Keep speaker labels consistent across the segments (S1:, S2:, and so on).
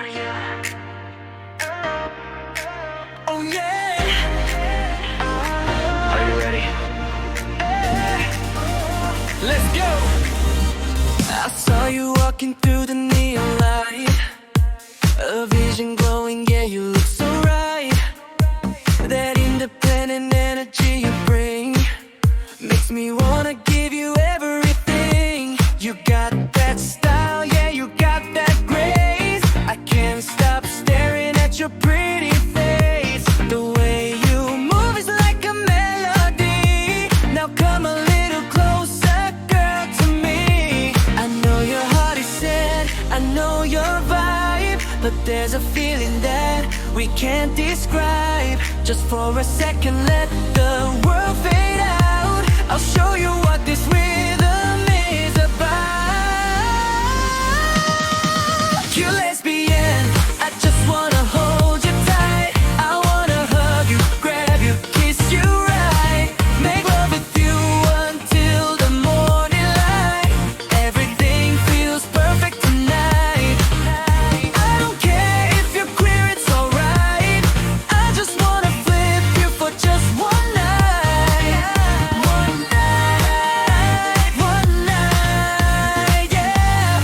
S1: Oh yeah. Are you ready? Let's go. I saw you walking through the neon light, a vision glowing, yeah, you look so right. That independent energy you bring makes me wanna give you everything. You got that style, yeah, you got that grace. I can't stop staring at your pretty face. The way you move is like a melody. Now come a little closer, girl, to me. I know your heart is set, I know your vibe, but there's a feeling that we can't describe. Just for a second, let the world fade out. I'll show you what this rhythm is about. You lesbian, I just wanna hold you tight. I wanna hug you, grab you, kiss you right. Make love with you until the morning light. Everything feels perfect tonight. I don't care if you're queer, it's alright. I just wanna flip you for just one night. One night, yeah.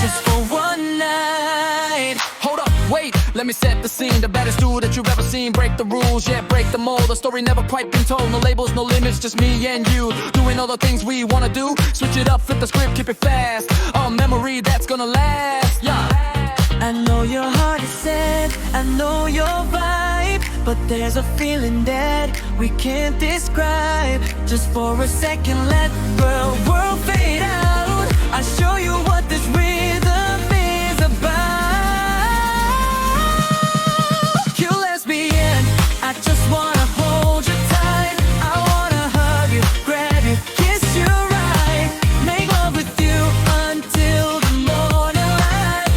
S1: Just for one night.
S2: Hold up, wait, let me set the scene. The baddest dude that you've ever seen. Break the rules, yeah, break the mold. The story never quite been told. No labels, no limits, just me and you. Doing all the things we wanna do. Switch it up, flip the script, keep it fast. A memory that's gonna last, yeah.
S1: I know your heart is set, I know your vibe, but there's a feeling that we can't describe. Just for a second, let the world fade out. I'll show you what this rhythm is about. You lesbian, I just wanna hold you tight. I wanna hug you, grab you, kiss you right. Make love with you until the morning light.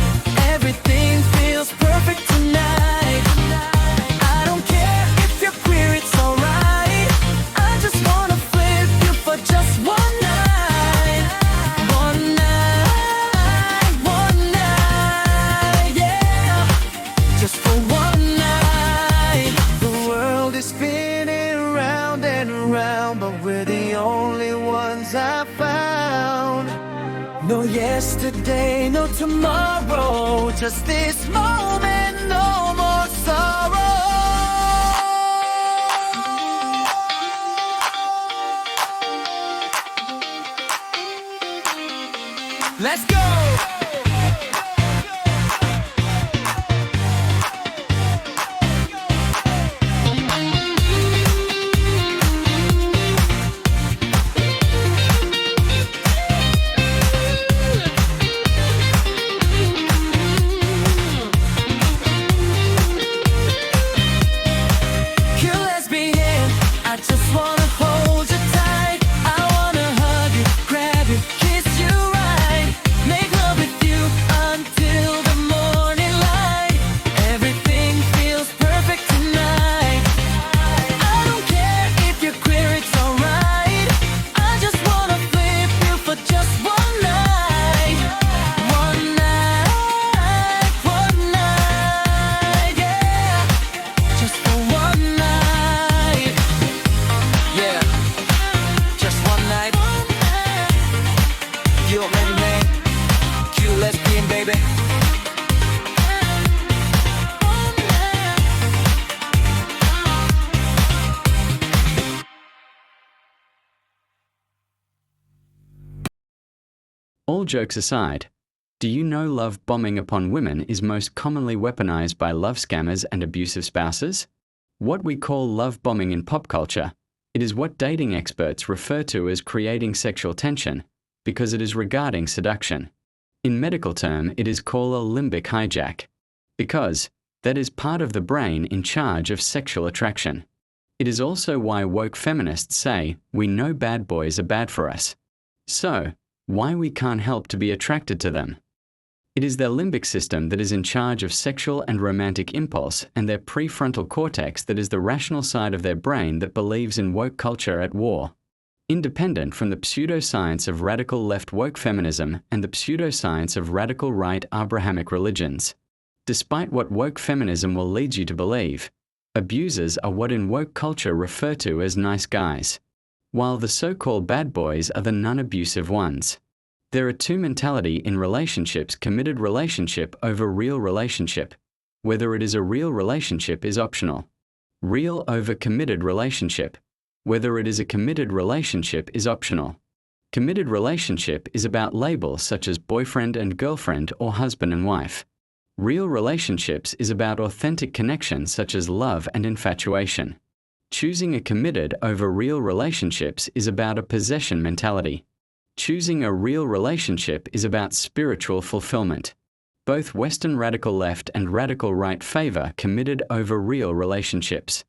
S1: Everything feels perfect tonight. I don't care if you're queer, it's alright. I just wanna flip you for just one night. One night, yeah. Just for one night. The world is spinning round and round, but we're the only ones I found. No yesterday, no tomorrow, just this moment, no more sorrow. Let's go! You lesbian, I just wanna hold you tight. I wanna hug you, grab you, kiss you right. Make love with you until the morning light. Everything feels perfect tonight. I don't care if you're queer, it's alright. I just wanna flip you for just one night. One night, yeah. Just for one night. Yeah, just one night. You ready, man? Cute lesbian, baby.
S3: All jokes aside, do you know love bombing upon women is most commonly weaponized by love scammers and abusive spouses? What we call love bombing in pop culture, it is what dating experts refer to as creating sexual tension, because it is regarding seduction. In medical term, it is called a limbic hijack, because that is part of the brain in charge of sexual attraction. It is also why woke feminists say we know bad boys are bad for us. So, why we can't help to be attracted to them. It is their limbic system that is in charge of sexual and romantic impulse, and their prefrontal cortex that is the rational side of their brain that believes in woke culture at war. Independent from the pseudoscience of radical left woke feminism and the pseudoscience of radical right Abrahamic religions. Despite what woke feminism will lead you to believe, abusers are what in woke culture refer to as nice guys, while the so-called bad boys are the non-abusive ones. There are two mentalities in relationships: committed relationship over real relationship. Whether it is a real relationship is optional. Real over committed relationship. Whether it is a committed relationship is optional. Committed relationship is about labels such as boyfriend and girlfriend or husband and wife. Real relationships is about authentic connection such as love and infatuation. Choosing a committed over real relationships is about a possession mentality. Choosing a real relationship is about spiritual fulfillment. Both Western radical left and radical right favor committed over real relationships.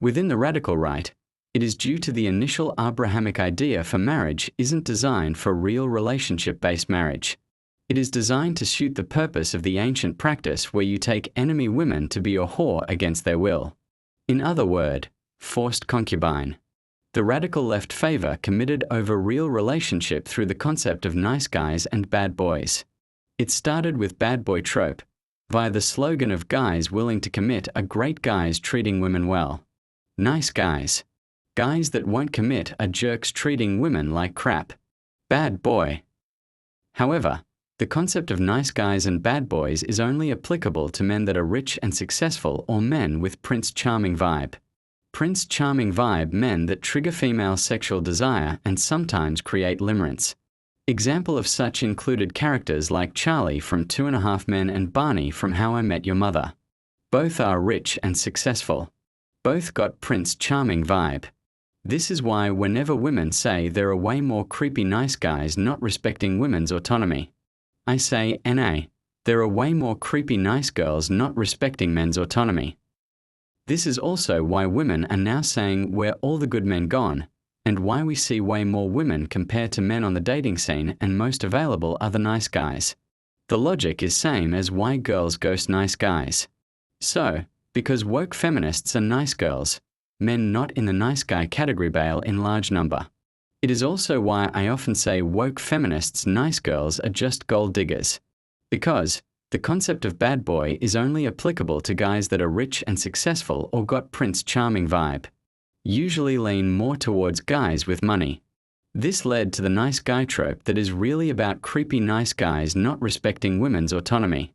S3: Within the radical right, it is due to the initial Abrahamic idea for marriage isn't designed for real relationship-based marriage. It is designed to suit the purpose of the ancient practice where you take enemy women to be your whore against their will. In other words, forced concubine. The radical left favor committed over real relationship through the concept of nice guys and bad boys. It started with bad boy trope, via the slogan of guys willing to commit are great guys treating women well. Nice guys. Guys that won't commit are jerks treating women like crap. Bad boy. However, the concept of nice guys and bad boys is only applicable to men that are rich and successful or men with Prince Charming vibe. Prince Charming vibe men that trigger female sexual desire and sometimes create limerence. Example of such included characters like Charlie from 2.5 Men and Barney from How I Met Your Mother. Both are rich and successful. Both got Prince Charming vibe. This is why whenever women say there are way more creepy nice guys not respecting women's autonomy, I say, NA, there are way more creepy nice girls not respecting men's autonomy. This is also why women are now saying where all the good men gone, and why we see way more women compared to men on the dating scene and most available are the nice guys. The logic is same as why girls ghost nice guys. So, because woke feminists are nice girls, men not in the nice guy category bail in large number. It is also why I often say woke feminists nice girls are just gold diggers. Because the concept of bad boy is only applicable to guys that are rich and successful or got Prince Charming vibe. Usually lean more towards guys with money. This led to the nice guy trope that is really about creepy nice guys not respecting women's autonomy.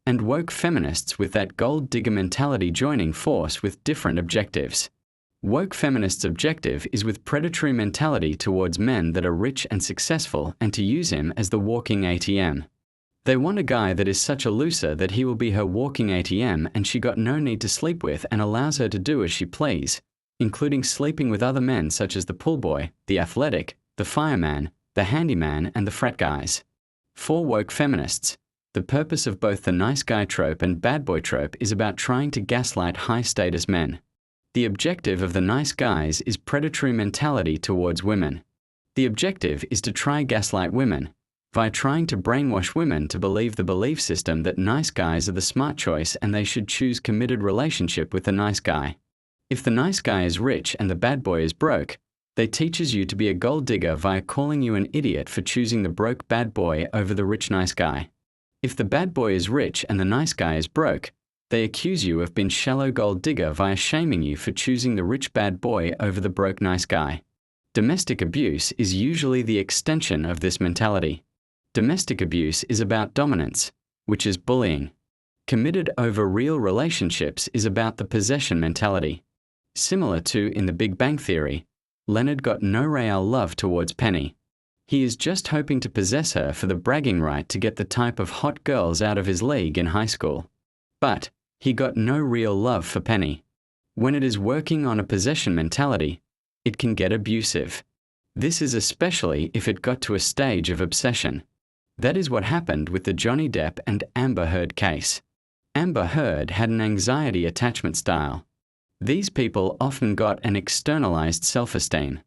S3: And woke feminists with that gold digger mentality joining force with different objectives. Woke feminists' objective is with predatory mentality towards men that are rich and successful and to use him as the walking ATM. They want a guy that is such a loser that he will be her walking ATM and she got no need to sleep with and allows her to do as she please, including sleeping with other men such as the pool boy, the athletic, the fireman, the handyman and the frat guys. For woke feminists, the purpose of both the nice guy trope and bad boy trope is about trying to gaslight high-status men. The objective of the nice guys is predatory mentality towards women. The objective is to try gaslight women, by trying to brainwash women to believe the belief system that nice guys are the smart choice and they should choose committed relationship with the nice guy. If the nice guy is rich and the bad boy is broke, they teaches you to be a gold digger via calling you an idiot for choosing the broke bad boy over the rich nice guy. If the bad boy is rich and the nice guy is broke, they accuse you of being shallow gold digger via shaming you for choosing the rich bad boy over the broke nice guy. Domestic abuse is usually the extension of this mentality. Domestic abuse is about dominance, which is bullying. Committed over real relationships is about the possession mentality. Similar to in the Big Bang Theory, Leonard got no real love towards Penny. He is just hoping to possess her for the bragging right to get the type of hot girls out of his league in high school. But he got no real love for Penny. When it is working on a possession mentality, it can get abusive. This is especially if it got to a stage of obsession. That is what happened with the Johnny Depp and Amber Heard case. Amber Heard had an anxiety attachment style. These people often got an externalized self-esteem,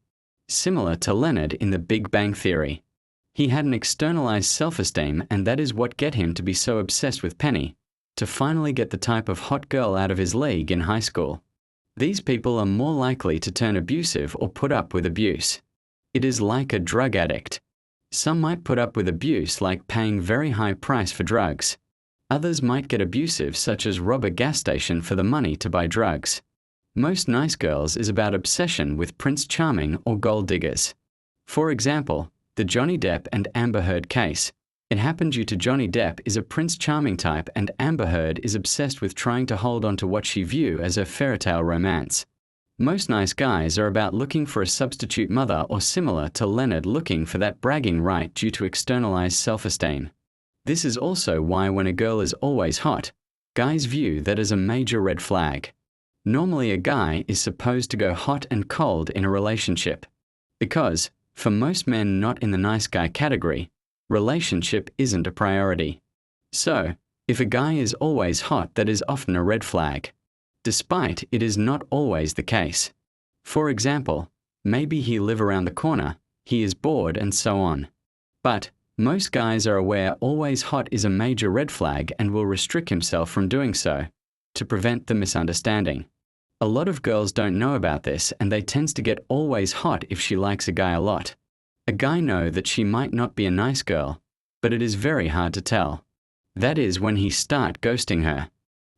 S3: similar to Leonard in the Big Bang Theory. He had an externalized self-esteem and that is what get him to be so obsessed with Penny, to finally get the type of hot girl out of his league in high school. These people are more likely to turn abusive or put up with abuse. It is like a drug addict. Some might put up with abuse like paying very high price for drugs. Others might get abusive, such as rob a gas station for the money to buy drugs. Most nice girls is about obsession with Prince Charming or gold diggers. For example, the Johnny Depp and Amber Heard case. It happened due to Johnny Depp is a Prince Charming type and Amber Heard is obsessed with trying to hold on to what she views as a fairytale romance. Most nice guys are about looking for a substitute mother or similar to Leonard, looking for that bragging right due to externalized self-esteem. This is also why when a girl is always hot, guys view that as a major red flag. Normally a guy is supposed to go hot and cold in a relationship. Because, for most men not in the nice guy category, relationship isn't a priority. So, if a guy is always hot, that is often a red flag. Despite it is not always the case. For example, maybe he lives around the corner, he is bored and so on. But, most guys are aware always hot is a major red flag and will restrict himself from doing so, to prevent the misunderstanding. A lot of girls don't know about this and they tend to get always hot if she likes a guy a lot. A guy knows that she might not be a nice girl, but it is very hard to tell. That is when he start ghosting her.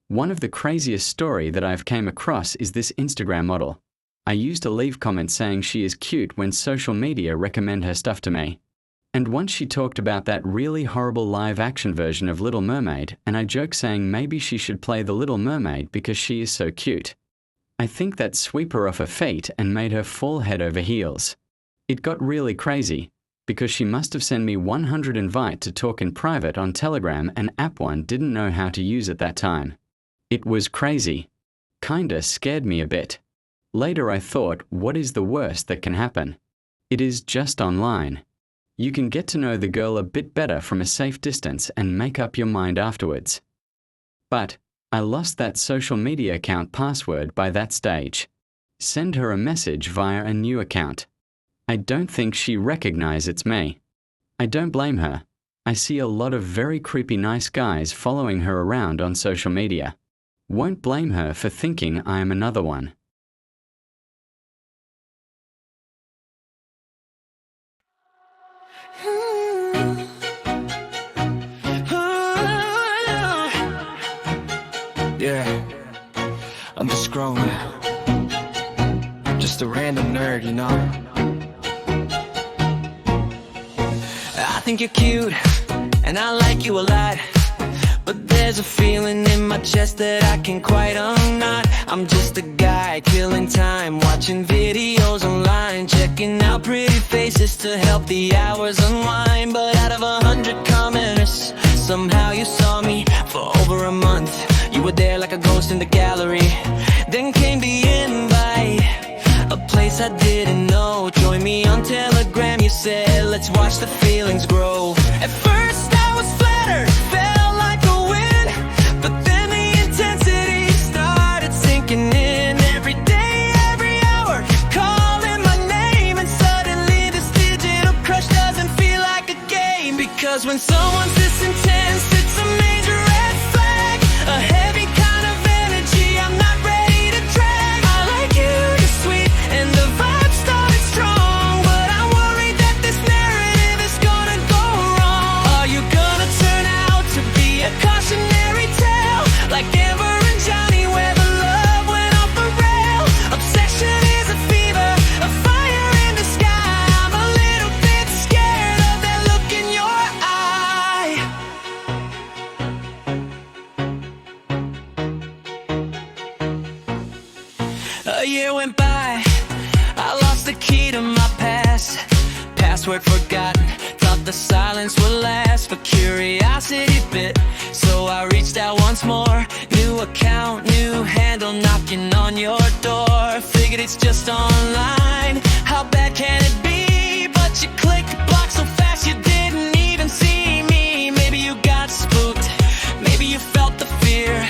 S3: One of the craziest story that I've came across is this Instagram model. I used to leave comments saying she is cute when social media recommend her stuff to me. And once she talked about that really horrible live-action version of Little Mermaid, and I joked saying maybe she should play the Little Mermaid because she is so cute. I think that swept her off her feet and made her fall head over heels. It got really crazy, because she must have sent me 100 invite to talk in private on Telegram and app one didn't know how to use at that time. It was crazy. Kinda scared me a bit. Later I thought, what is the worst that can happen? It is just online. You can get to know the girl a bit better from a safe distance and make up your mind afterwards. But I lost that social media account password by that stage. Send her a message via a new account. I don't think she recognizes it's me. I don't blame her. I see a lot of very creepy nice guys following her around on social media. Won't blame her for thinking I am another one.
S1: Yeah, I'm just scrolling. Just a random nerd, you know. I think you're cute, and I like you a lot. But there's a feeling in my chest that I can't quite unknot. I'm just a guy killing time, watching videos online, checking out pretty faces to help the hours unwind. But out of 100 commenters, somehow you saw me for over a month. You were there like a ghost in the gallery. Then came the invite, a place I didn't know. Join me on Telegram, you said, let's watch the feelings grow. At first I was flattered, felt like a win. But then the intensity started sinking in. Every day, every hour, calling my name. And suddenly this digital crush doesn't feel like a game. Because when someone's this intense, it's a major red flag. A heavy kind of energy I'm not ready to drag. I like you, you're sweet, and the vibe started strong. But I'm worried that this narrative is gonna go wrong. Are you gonna turn out to be a cautionary tale? Like Amber and Johnny, where the love went off the rail. Obsession is a fever, a fire in the sky. I'm a little bit scared of that look in your eye. A year went by, I lost the key to my past. Password forgotten, thought the silence would last. But curiosity bit, so I reached out once more. New account, new handle, knocking on your door. Figured it's just online, how bad can it be? But you clicked block so fast you didn't even see me. Maybe you got spooked, maybe you felt the fear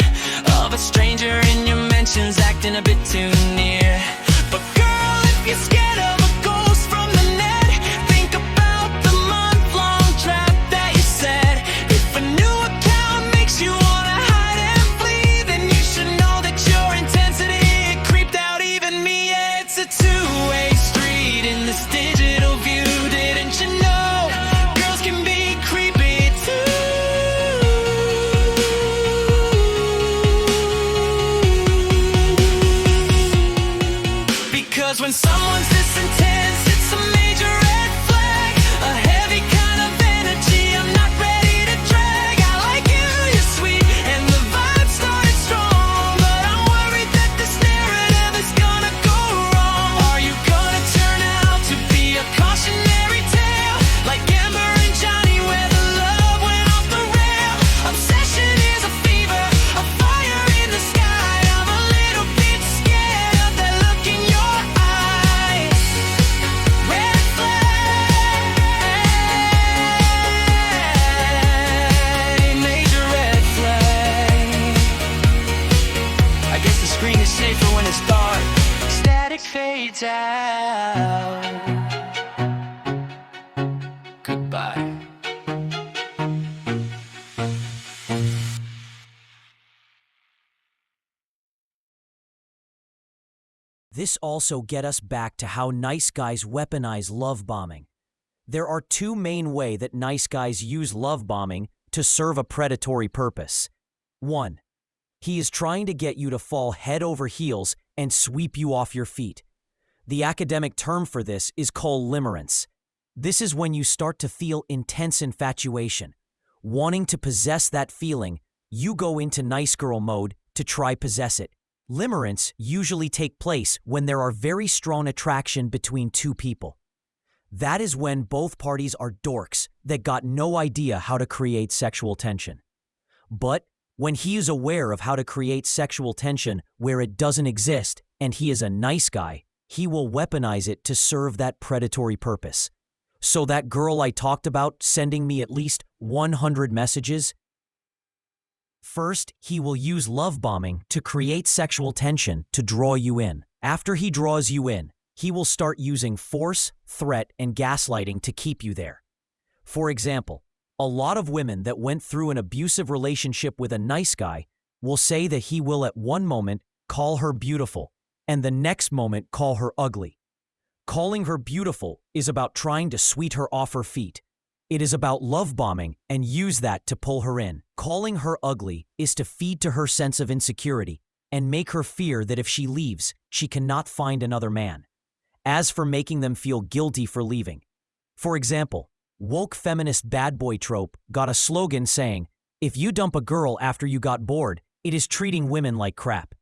S1: of a stranger in your mentions acting a bit too near. But girl, if you're scared of a ghost from the net, think about the month-long trap that you set. If a new account makes you wanna hide and flee, then you should know that your intensity, it creeped out even me. Yeah, it's a two-way street in this digital view. Didn't you know girls can be creepy too? When someone's this intense, it's a major red flag. A heavy kind of energy I'm not ready to drag. I like you, you're sweet, and the vibe started strong, but I'm worried that this narrative is gonna go wrong. Are you gonna turn out to be a cautionary tale, like Amber and Johnny, where the love went off the rail? Obsession is a fever, a fire in the sky. I'm a little bit scared of that look in your eyes. Red flag, major red flag. I guess the screen is safer when it's dark. Static fades out. Goodbye.
S4: This also get us back to how nice guys weaponize love bombing. There are two main ways that nice guys use love bombing to serve a predatory purpose. 1. He is trying to get you to fall head over heels and sweep you off your feet. The academic term for this is called limerence. This is when you start to feel intense infatuation. Wanting to possess that feeling, you go into nice girl mode to try possess it. Limerence usually take place when there are very strong attraction between two people. That is when both parties are dorks that got no idea how to create sexual tension. But when he is aware of how to create sexual tension where it doesn't exist and he is a nice guy, he will weaponize it to serve that predatory purpose. So that girl I talked about sending me at least 100 messages, first, he will use love bombing to create sexual tension to draw you in. After he draws you in, he will start using force, threat, and gaslighting to keep you there. For example, a lot of women that went through an abusive relationship with a nice guy will say that he will at one moment call her beautiful and the next moment call her ugly. Calling her beautiful is about trying to sweep her off her feet. It is about love bombing and use that to pull her in. Calling her ugly is to feed to her sense of insecurity and make her fear that if she leaves, she cannot find another man. As for making them feel guilty for leaving, for example, woke feminist bad boy trope got a slogan saying, "If you dump a girl after you got bored, it is treating women like crap."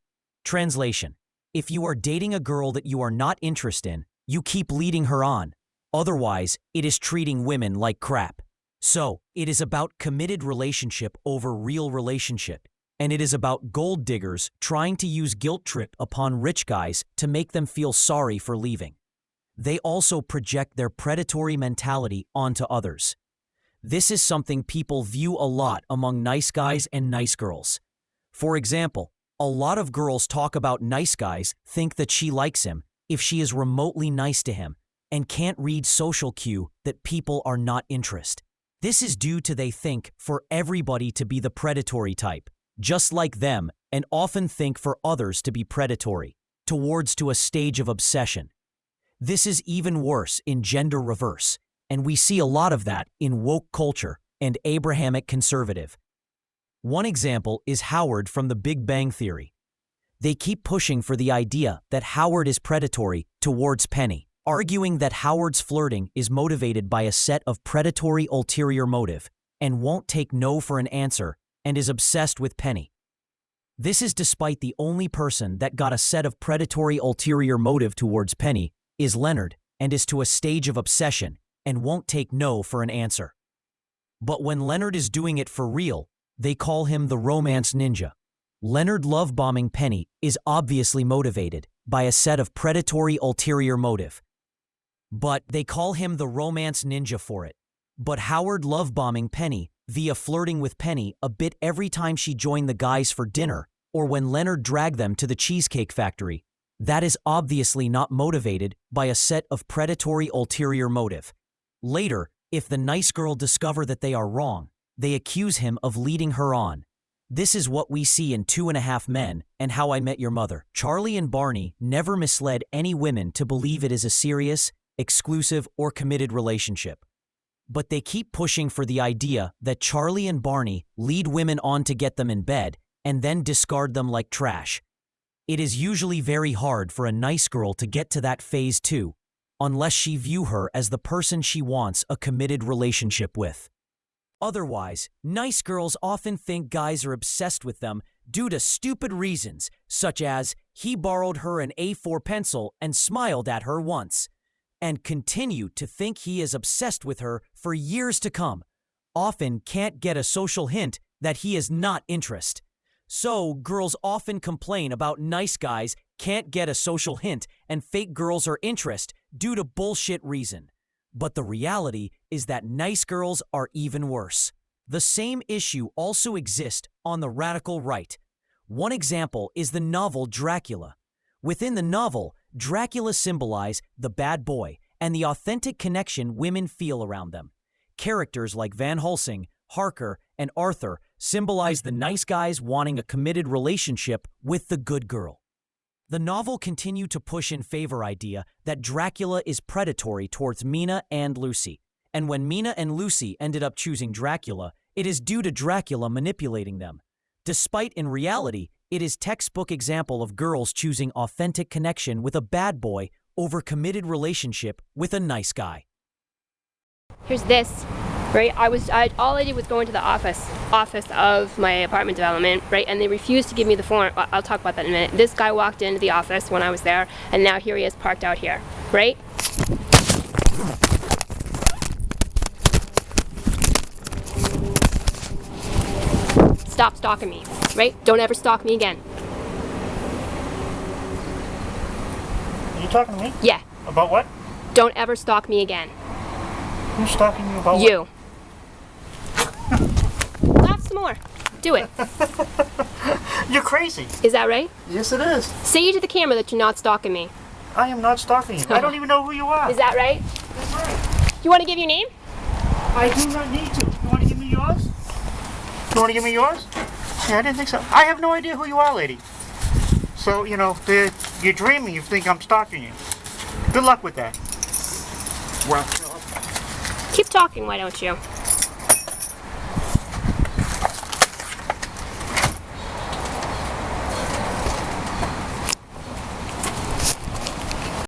S4: Translation: if you are dating a girl that you are not interested in, you keep leading her on. Otherwise, it is treating women like crap. So, it is about committed relationship over real relationship. And it is about gold diggers trying to use guilt trip upon rich guys to make them feel sorry for leaving. They also project their predatory mentality onto others. This is something people view a lot among nice guys and nice girls. For example, a lot of girls talk about nice guys think that she likes him if she is remotely nice to him and can't read social cue that people are not interested. This is due to they think for everybody to be the predatory type, just like them, and often think for others to be predatory, towards to a stage of obsession. This is even worse in gender reverse, and we see a lot of that in woke culture and Abrahamic conservative. One example is Howard from The Big Bang Theory. They keep pushing for the idea that Howard is predatory towards Penny, arguing that Howard's flirting is motivated by a set of predatory ulterior motive and won't take no for an answer and is obsessed with Penny. This is despite the only person that got a set of predatory ulterior motive towards Penny is Leonard and is to a stage of obsession and won't take no for an answer. But when Leonard is doing it for real, they call him the romance ninja. Leonard love bombing Penny is obviously motivated by a set of predatory ulterior motive. But they call him the romance ninja for it. But Howard love bombing Penny via flirting with Penny a bit every time she joined the guys for dinner or when Leonard dragged them to the Cheesecake Factory. That is obviously not motivated by a set of predatory ulterior motive. Later, if the nice girl discover that they are wrong, they accuse him of leading her on. This is what we see in 2.5 Men and How I Met Your Mother. Charlie and Barney never misled any women to believe it is a serious, exclusive, or committed relationship. But they keep pushing for the idea that Charlie and Barney lead women on to get them in bed and then discard them like trash. It is usually very hard for a nice girl to get to that phase too, unless she view her as the person she wants a committed relationship with. Otherwise, nice girls often think guys are obsessed with them due to stupid reasons, such as he borrowed her an A4 pencil and smiled at her once, and continue to think he is obsessed with her for years to come, often can't get a social hint that he is not interested. So, girls often complain about nice guys can't get a social hint and fake girls are interested due to bullshit reason. But the reality is that nice girls are even worse. The same issue also exists on the radical right. One example is the novel Dracula. Within the novel, Dracula symbolizes the bad boy and the authentic connection women feel around them. Characters like Van Helsing, Harker, and Arthur symbolize the nice guys wanting a committed relationship with the good girl. The novel continued to push in favor idea that Dracula is predatory towards Mina and Lucy, and when Mina and Lucy ended up choosing Dracula, it is due to Dracula manipulating them. Despite in reality, it is textbook example of girls choosing authentic connection with a bad boy over committed relationship with a nice guy.
S5: Here's this, right? All I did was go into the office of my apartment development, right? And they refused to give me the form. I'll talk about that in a minute. This guy walked into the office when I was there, and now here he is parked out here, right? Stop stalking me, right? Don't ever stalk me again.
S6: Are you talking to me?
S5: Yeah.
S6: About what?
S5: Don't ever stalk me again.
S6: Who's stalking you about
S5: You. Laugh some more. Do it.
S6: what? You're crazy.
S5: Is that right?
S6: Yes, it is.
S5: Say to the camera that you're not stalking me.
S6: I am not stalking you. I don't even know who you are.
S5: Is that right?
S6: That's right.
S5: You want to give your name?
S6: I do not need to. You want to give me yours? You want to give me yours? Yeah, I didn't think so. I have no idea who you are, lady. So, you know, you're dreaming. You think I'm stalking you. Good luck with that. Well,
S5: Keep talking, why don't you?